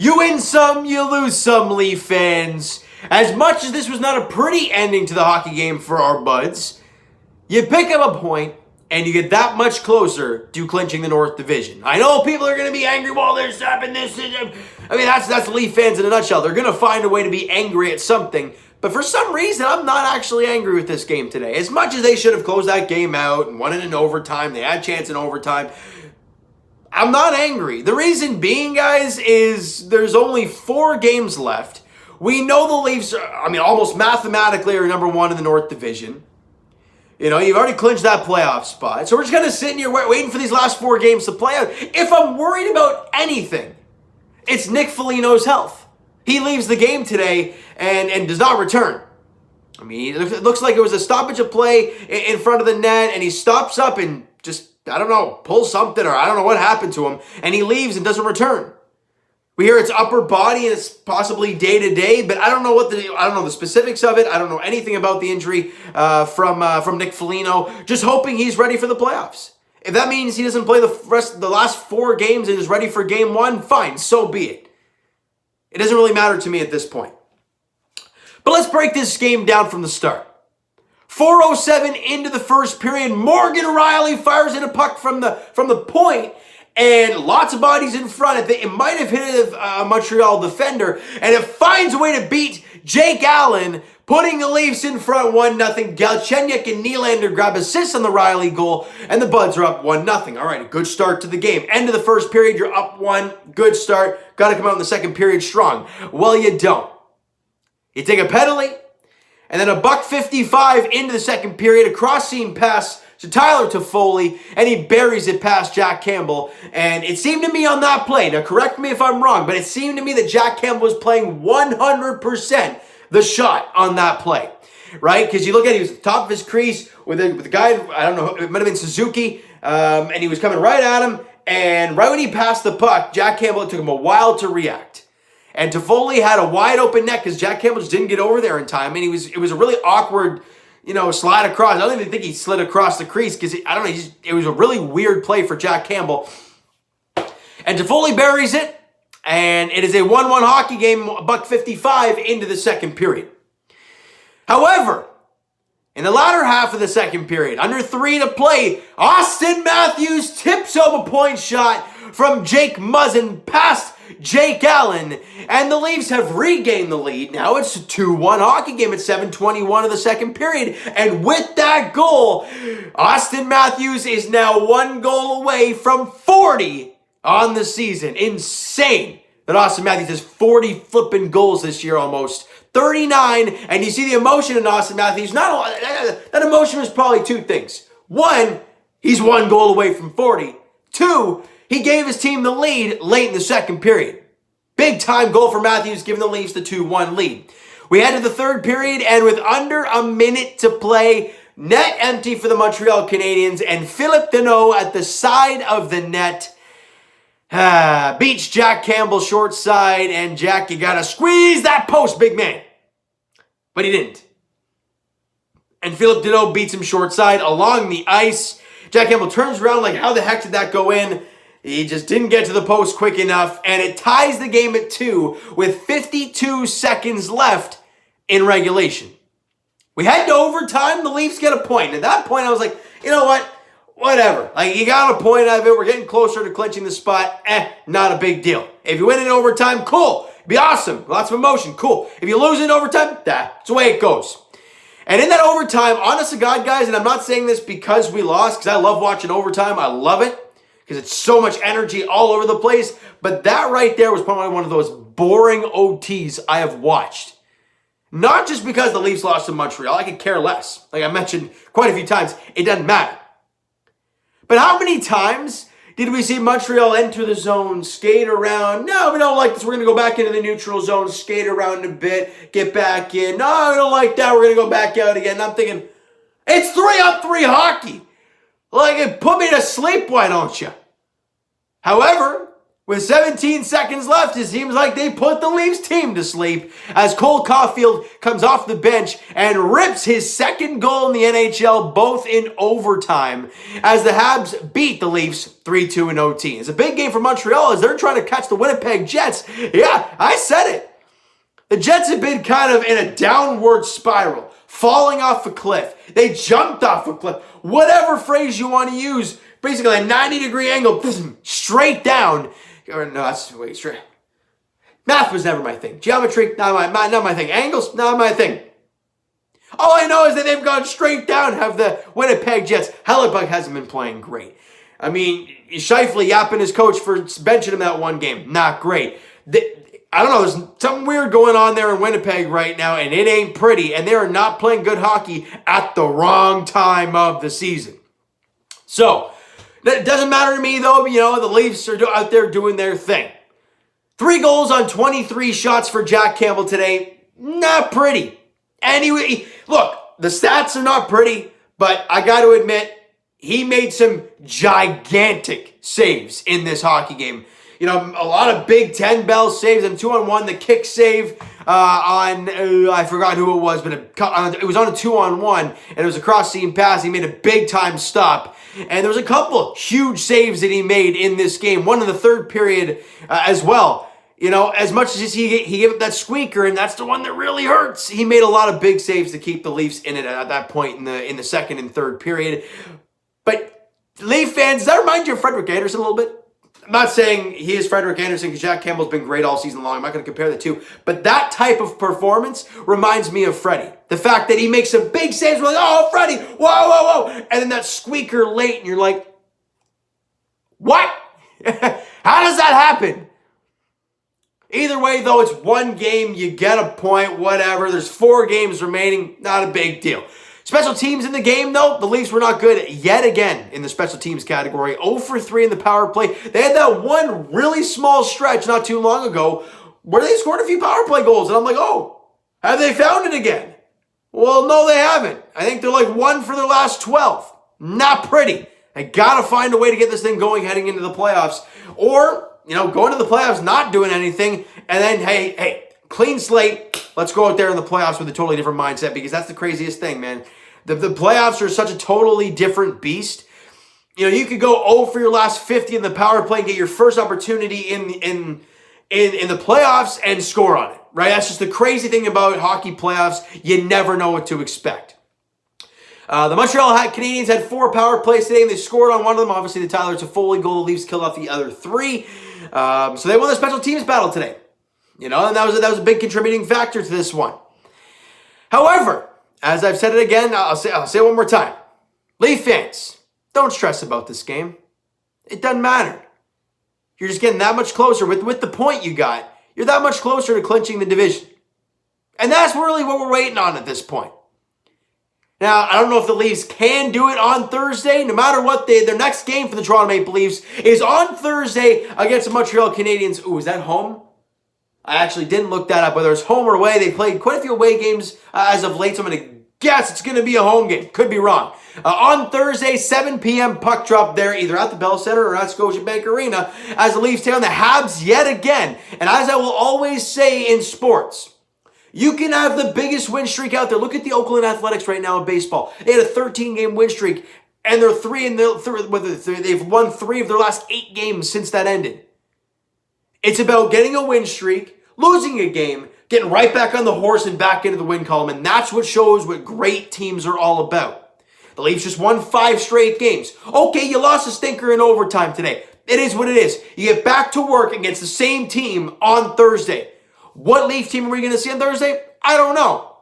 You win some, you lose some, Leaf fans. As much as this was not a pretty ending to the hockey game for our buds, you pick up a point and you get that much closer to clinching the North Division. I know people are going to be angry, well, there's happened this. I mean, that's Leaf fans in a nutshell. They're going to find a way to be angry at something. But for some reason, I'm not actually angry with this game today. As much as they should have closed that game out and won it in overtime, they had a chance in overtime, I'm not angry. The reason being, guys, is there's only 4 games left. We know the Leafs, almost mathematically are number 1 in the North Division. You know, you've already clinched that playoff spot. So we're just going to sit in here waiting for these last 4 games to play out. If I'm worried about anything, it's Nick Foligno's health. He leaves the game today and does not return. I mean, it looks like it was a stoppage of play in front of the net, and he stops up and just, I don't know, pulls something, or I don't know what happened to him, and he leaves and doesn't return. We hear it's upper body and it's possibly day-to-day, but I don't know the specifics of it. I don't know anything about the injury from Nick Foligno. Just hoping he's ready for the playoffs. If that means he doesn't play the last 4 games and is ready for game 1, fine, so be it. It doesn't really matter to me at this point. But let's break this game down from the start. 4:07 into the first period, Morgan Rielly fires in a puck from the point, and lots of bodies in front. It might have hit a Montreal defender, and it finds a way to beat Jake Allen, putting the Leafs in front 1-0. Galchenyuk and Nylander grab assists on the Rielly goal, and the Buds are up 1-0. All right, a good start to the game. End of the first period, you're up 1. Good start. Got to come out in the second period strong. Well, you don't. You take a penalty, and then a $1:55 into the second period, a cross-seam pass to Tyler Toffoli, and he buries it past Jack Campbell. And it seemed to me on that play, now correct me if I'm wrong, but it seemed to me that Jack Campbell was playing 100% the shot on that play, right? Because you look at it, he was at the top of his crease with the guy, I don't know, it might have been Suzuki, and he was coming right at him, and right when he passed the puck, Jack Campbell, it took him a while to react. And Toffoli had a wide open net because Jack Campbell just didn't get over there in time. And it was a really awkward, slide across. I don't even think he slid across the crease because, it was a really weird play for Jack Campbell. And Toffoli buries it. And it is a 1-1 hockey game, $1:55 into the second period. However, in the latter half of the second period, under 3 to play, Austin Matthews tips home a point shot from Jake Muzzin past Jake Allen, and the Leafs have regained the lead. Now it's a 2-1 hockey game at 7:21 of the second period, and with that goal, Austin Matthews is now 1 goal away from 40 on the season. Insane that Austin Matthews has 40 flipping goals this year almost. 39, and you see the emotion in Austin Matthews. That emotion was probably 2 things. 1, he's 1 goal away from 40. 2, he gave his team the lead late in the second period. Big time goal for Matthews, giving the Leafs the 2-1 lead. We head to the third period, and with under a minute to play, net empty for the Montreal Canadiens, and Philip Deneau at the side of the net beats Jack Campbell short side, and Jack, you gotta squeeze that post, big man. But he didn't. And Philip Deneau beats him short side along the ice. Jack Campbell turns around like, how the heck did that go in? He just didn't get to the post quick enough, and it ties the game at 2 with 52 seconds left in regulation. We head to overtime. The Leafs get a point. At that point, I was like, you know what? Whatever. Like, you got a point out of it. We're getting closer to clinching the spot. Not a big deal. If you win in overtime, cool. It'd be awesome. Lots of emotion. Cool. If you lose in overtime, that's the way it goes. And in that overtime, honest to God, guys, and I'm not saying this because we lost, because I love watching overtime. I love it because it's so much energy all over the place. But that right there was probably one of those boring OTs I have watched. Not just because the Leafs lost to Montreal. I could care less. Like I mentioned quite a few times, it doesn't matter. But how many times did we see Montreal enter the zone, skate around? No, we don't like this. We're going to go back into the neutral zone, skate around a bit, get back in. No, we don't like that. We're going to go back out again. And I'm thinking, it's 3-on-3 hockey. Like, put me to sleep, why don't you? However, With 17 seconds left, it seems like they put the Leafs team to sleep as Cole Caulfield comes off the bench and rips his second goal in the NHL, both in overtime, as the Habs beat the Leafs 3-2 in OT. It's a big game for Montreal as they're trying to catch the Winnipeg Jets. Yeah, I said it. The Jets have been kind of in a downward spiral, falling off a cliff. They jumped off a cliff. Whatever phrase you want to use, basically a 90-degree angle, straight down. Or no, that's wait, straight. Math was never my thing. Geometry, not my thing. Angles, not my thing. All I know is that they've gone straight down, have the Winnipeg Jets. Hellebuck hasn't been playing great. I mean, Scheifele yapping his coach for benching him that one game. Not great. I don't know, there's something weird going on there in Winnipeg right now, and it ain't pretty, and they are not playing good hockey at the wrong time of the season. So, it doesn't matter to me, though. The Leafs are out there doing their thing. 3 goals on 23 shots for Jack Campbell today. Not pretty. Anyway, look, the stats are not pretty, but I got to admit, he made some gigantic saves in this hockey game. A lot of Big Ten bell saves and 2-on-1. The kick save I forgot who it was, but it was on a 2-on-1, and it was a cross-seam pass. He made a big-time stop. And there was a couple huge saves that he made in this game. One in the third period as well. As much as he gave up that squeaker, and that's the one that really hurts, he made a lot of big saves to keep the Leafs in it at that point in the second and third period. But Leaf fans, does that remind you of Frederik Andersen a little bit? I'm not saying he is Frederik Andersen because Jack Campbell's been great all season long. I'm not going to compare the two. But that type of performance reminds me of Freddie. The fact that he makes some big saves. We're like, oh, Freddie, whoa. And then that squeaker late, and you're like, what? How does that happen? Either way, though, it's one game. You get a point, whatever. There's 4 games remaining. Not a big deal. Special teams in the game, though, the Leafs were not good yet again in the special teams category. 0 for 3 in the power play. They had that one really small stretch not too long ago where they scored a few power play goals. And I'm like, oh, have they found it again? Well, no, they haven't. I think they're like 1 for their last 12. Not pretty. They got to find a way to get this thing going heading into the playoffs. Or, going to the playoffs, not doing anything, and then, hey, clean slate. Let's go out there in the playoffs with a totally different mindset, because that's the craziest thing, man. The playoffs are such a totally different beast. You could go 0 for your last 50 in the power play and get your first opportunity in the playoffs and score on it, right? That's just the crazy thing about hockey playoffs. You never know what to expect. The Montreal Canadiens had 4 power plays today, and they scored on one of them. Obviously, the Tyler Toffoli goal. The Leafs killed off the other 3. So they won the special teams battle today. And that was a big contributing factor to this one. However, as I've said it again, I'll say it one more time. Leaf fans, don't stress about this game. It doesn't matter. You're just getting that much closer. With the point you got, you're that much closer to clinching the division. And that's really what we're waiting on at this point. Now, I don't know if the Leafs can do it on Thursday. No matter what, their next game for the Toronto Maple Leafs is on Thursday against the Montreal Canadiens. Ooh, is that home? I actually didn't look that up, whether it's home or away. They played quite a few away games as of late, so I'm going to guess it's going to be a home game. Could be wrong. On Thursday, 7 p.m. puck drop there, either at the Bell Center or at Scotiabank Arena, as the Leafs take on the Habs yet again. And as I will always say in sports, you can have the biggest win streak out there. Look at the Oakland Athletics right now in baseball. They had a 13-game win streak, and they've won 3 of their last 8 games since that ended. It's about getting a win streak, losing a game, getting right back on the horse and back into the win column, and that's what shows what great teams are all about. The Leafs just won 5 straight games. Okay, you lost a stinker in overtime today. It is what it is. You get back to work against the same team on Thursday. What Leaf team are we going to see on Thursday? I don't know.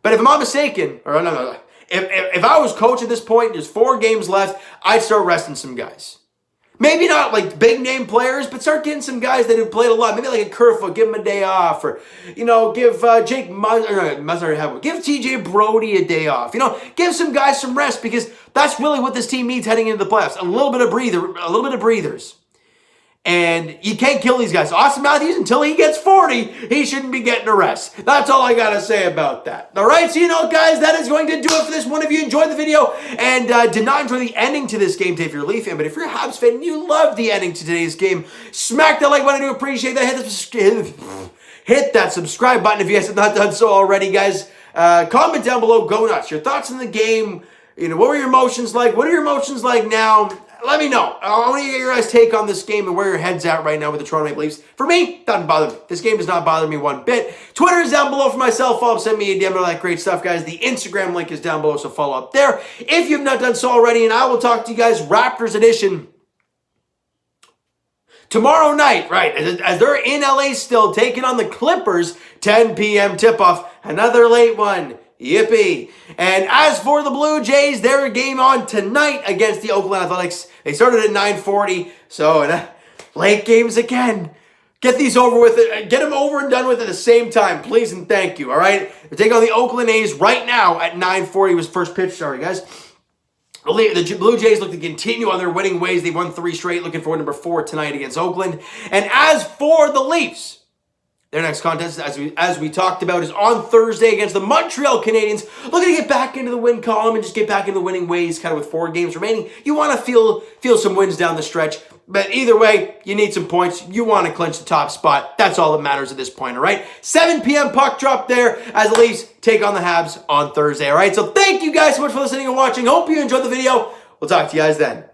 But if I'm not mistaken, or no. If I was coach at this point, there's 4 games left, I'd start resting some guys. Maybe not like big name players, but start getting some guys that have played a lot. Maybe like a Kerfoot, give him a day off, or give Jake Muzzard, give TJ Brody a day off. Give some guys some rest, because that's really what this team needs heading into the playoffs. A little bit of breathers. And you can't kill these guys. Austin Matthews, until he gets 40, he shouldn't be getting a rest. That's all I got to say about that. All right, so guys, that is going to do it for this one. If you enjoyed the video and did not enjoy the ending to this game, if you're a Leaf fan, but if you're a Habs fan and you love the ending to today's game, smack that like button. I do appreciate that. Hit that subscribe button if you guys have not done so already, guys. Comment down below. Go nuts. Your thoughts on the game. What were your emotions like? What are your emotions like now? Let me know. I want to get your guys' take on this game and where your head's at right now with the Toronto Maple Leafs. For me, doesn't bother me. This game does not bother me one bit. Twitter is down below for myself. Follow, send me a DM, all that great stuff, guys. The Instagram link is down below, so follow up there if you've not done so already. And I will talk to you guys Raptors edition tomorrow night, right, as they're in LA still, taking on the Clippers, 10 p.m. tip-off. Another late one. Yippee. And as for the Blue Jays, their game on tonight against the Oakland Athletics. They started at 9:40, so late games again. Get these over with it. Get them over and done with at the same time, please and thank you, all right? They're taking on the Oakland A's right now at 9:40 was first pitch. Sorry, guys. The Blue Jays look to continue on their winning ways. They've won 3 straight, looking for number 4 tonight against Oakland. And as for the Leafs, their next contest, as we talked about, is on Thursday against the Montreal Canadiens. Looking to get back into the win column and just get back into the winning ways, kind of with 4 games remaining. You want to feel some wins down the stretch. But either way, you need some points. You want to clinch the top spot. That's all that matters at this point, all right? 7 p.m. puck drop there as the Leafs take on the Habs on Thursday, all right? So thank you guys so much for listening and watching. Hope you enjoyed the video. We'll talk to you guys then.